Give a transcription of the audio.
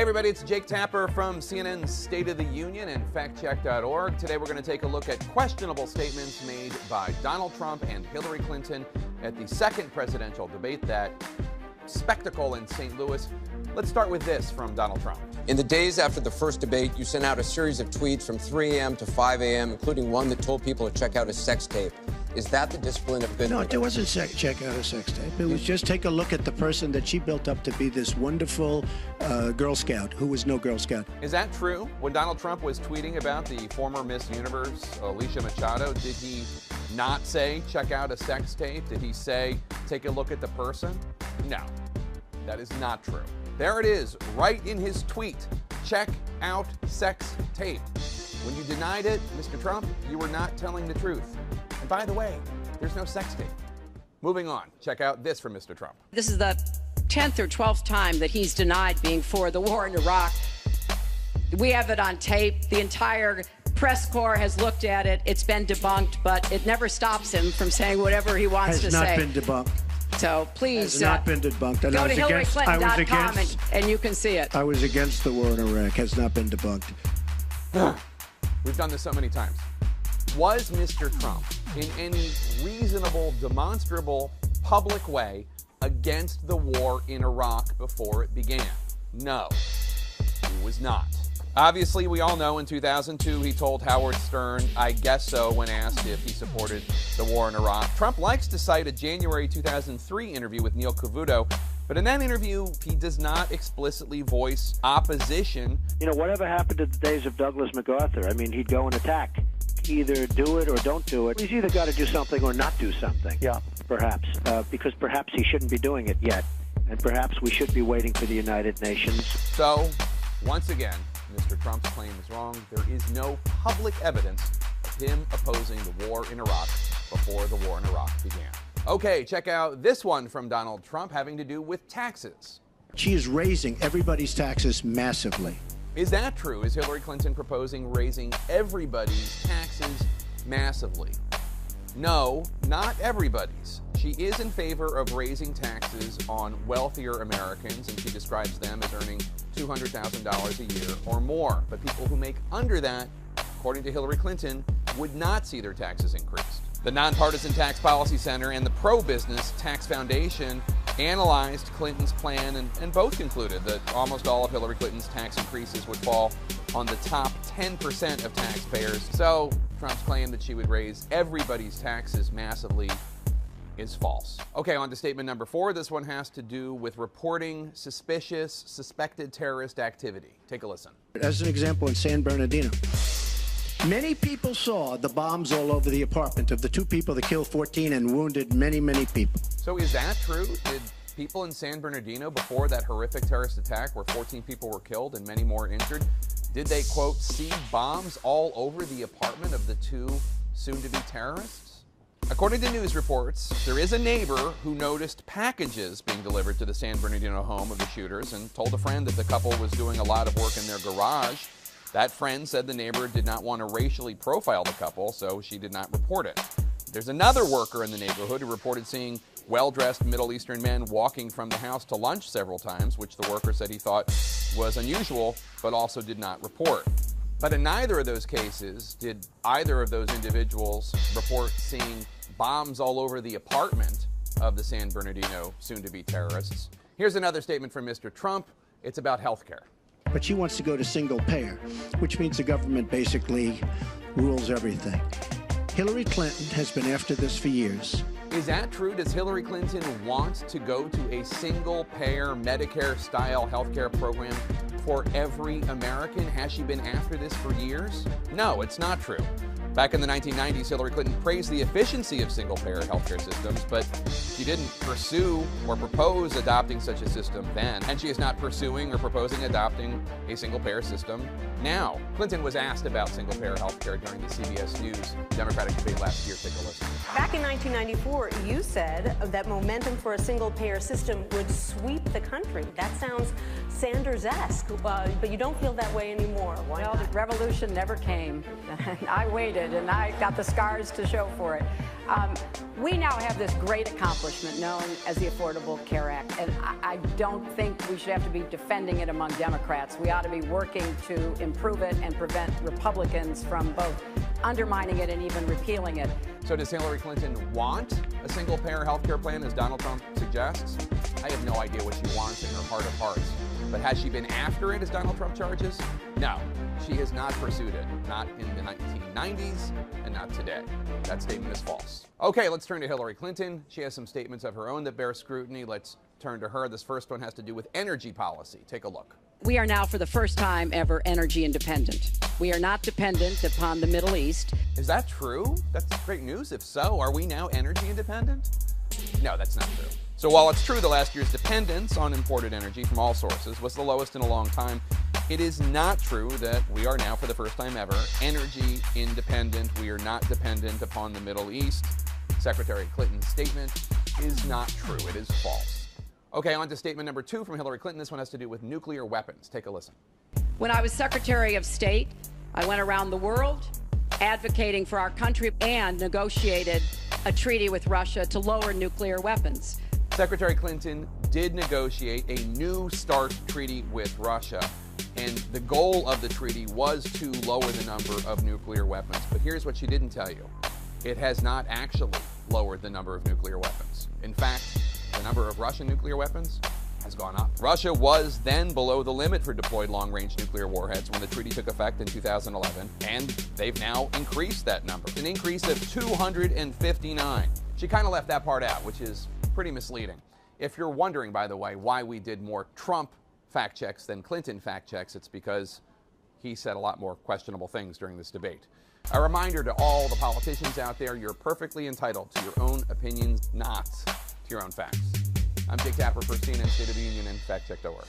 Hey everybody, it's Jake Tapper from CNN's State of the Union and factcheck.org. Today we're going to take a look at questionable statements made by Donald Trump and Hillary Clinton at the second presidential debate, that spectacle in St. Louis. Let's start with this from Donald Trump. In the days after the first debate, you sent out a series of tweets from 3 a.m. to 5 a.m., including one that told people to check out a sex tape. Is that the discipline of good? No, it wasn't check out a sex tape. It was just take a look at the person that she built up to be this wonderful Girl Scout who was no Girl Scout. Is that true? When Donald Trump was tweeting about the former Miss Universe, Alicia Machado, did he not say check out a sex tape? Did he say take a look at the person? No, that is not true. There it is, right in his tweet. Check out sex tape. When you denied it, Mr. Trump, you were not telling the truth. And by the way, there's no sex tape. Moving on, check out this from Mr. Trump. This is the 10th or 12th time that he's denied being for the war in Iraq. We have it on tape. The entire press corps has looked at it. It's been debunked, but it never stops him from saying whatever he wants to say. Has not been debunked. So please has not been debunked. And go to HillaryClinton.com and you can see it. I was against the war in Iraq. Has not been debunked. We've done this so many times. Was Mr. Trump in any reasonable, demonstrable, public way against the war in Iraq before it began? No, he was not. Obviously, we all know in 2002 he told Howard Stern, I guess so, when asked if he supported the war in Iraq. Trump likes to cite a January 2003 interview with Neil Cavuto, but in that interview, he does not explicitly voice opposition. You know, whatever happened to the days of Douglas MacArthur? I mean, he'd go and attack. Either do it or don't do it. He's either got to do something or not do something. Yeah, perhaps. Because perhaps he shouldn't be doing it yet. And perhaps we should be waiting for the United Nations. So, once again, Mr. Trump's claim is wrong. There is no public evidence of him opposing the war in Iraq before the war in Iraq began. Okay, check out this one from Donald Trump having to do with taxes. She is raising everybody's taxes massively. Is that true? Is Hillary Clinton proposing raising everybody's taxes massively? No, not everybody's. She is in favor of raising taxes on wealthier Americans, and she describes them as earning $200,000 a year or more. But people who make under that, according to Hillary Clinton, would not see their taxes increased. The Nonpartisan Tax Policy Center and the Pro-Business Tax Foundation analyzed Clinton's plan and both concluded that almost all of Hillary Clinton's tax increases would fall on the top 10% of taxpayers. So Trump's claim that she would raise everybody's taxes massively is false. Okay, on to statement number 4. This one has to do with reporting suspected terrorist activity. Take a listen. As an example, in San Bernardino, many people saw the bombs all over the apartment of the 2 people that killed 14 and wounded many, many people. So is that true? Did people in San Bernardino, before that horrific terrorist attack where 14 people were killed and many more injured, did they, quote, see bombs all over the apartment of the 2 soon-to-be terrorists? According to news reports, there is a neighbor who noticed packages being delivered to the San Bernardino home of the shooters and told a friend that the couple was doing a lot of work in their garage. That friend said the neighbor did not want to racially profile the couple, so she did not report it. There's another worker in the neighborhood who reported seeing well-dressed Middle Eastern men walking from the house to lunch several times, which the worker said he thought was unusual, but also did not report. But in neither of those cases did either of those individuals report seeing bombs all over the apartment of the San Bernardino soon-to-be terrorists. Here's another statement from Mr. Trump. It's about health care. But she wants to go to single payer, which means the government basically rules everything. Hillary Clinton has been after this for years. Is that true? Does Hillary Clinton want to go to a single-payer Medicare-style healthcare program for every American? Has she been after this for years? No, it's not true. Back in the 1990s, Hillary Clinton praised the efficiency of single-payer healthcare systems, but she didn't pursue or propose adopting such a system then, and she is not pursuing or proposing adopting a single-payer system now. Clinton was asked about single-payer healthcare during the CBS News Democratic debate last year. Take a listen. Back in 1994, you said that momentum for a single-payer system would sweep the country. That sounds Sanders-esque, but you don't feel that way anymore. Why not? The revolution never came. I waited. suited, and I got the scars to show for it. We now have this great accomplishment known as the Affordable Care Act, and I don't think we should have to be defending it among Democrats. We ought to be working to improve it and prevent Republicans from both undermining it and even repealing it. So does Hillary Clinton want a single-payer health care plan, as Donald Trump suggests? I have no idea what she wants in her heart of hearts. But has she been after it, as Donald Trump charges? No, she has not pursued it. Not in the 1990s and not today. That statement is false. Okay, let's turn to Hillary Clinton. She has some statements of her own that bear scrutiny. Let's turn to her. This first one has to do with energy policy. Take a look. We are now, for the first time ever, energy independent. We are not dependent upon the Middle East. Is that true? That's great news. If so, are we now energy independent? No, that's not true. So while it's true the last year's dependence on imported energy from all sources was the lowest in a long time, it is not true that we are now, for the first time ever, energy independent. We are not dependent upon the Middle East. Secretary Clinton's statement is not true. It is false. Okay, on to statement number 2 from Hillary Clinton. This one has to do with nuclear weapons. Take a listen. When I was Secretary of State, I went around the world advocating for our country and negotiated a treaty with Russia to lower nuclear weapons. Secretary Clinton did negotiate a New START treaty with Russia, and the goal of the treaty was to lower the number of nuclear weapons. But here's what she didn't tell you. It has not actually lowered the number of nuclear weapons. In fact, the number of Russian nuclear weapons has gone up. Russia was then below the limit for deployed long-range nuclear warheads when the treaty took effect in 2011, and they've now increased that number, an increase of 259. She kind of left that part out, which is pretty misleading. If you're wondering, by the way, why we did more Trump fact checks than Clinton fact checks, it's because he said a lot more questionable things during this debate. A reminder to all the politicians out there, you're perfectly entitled to your own opinions, not to your own facts. I'm Jake Tapper for CNN State of the Union and FactCheck.org.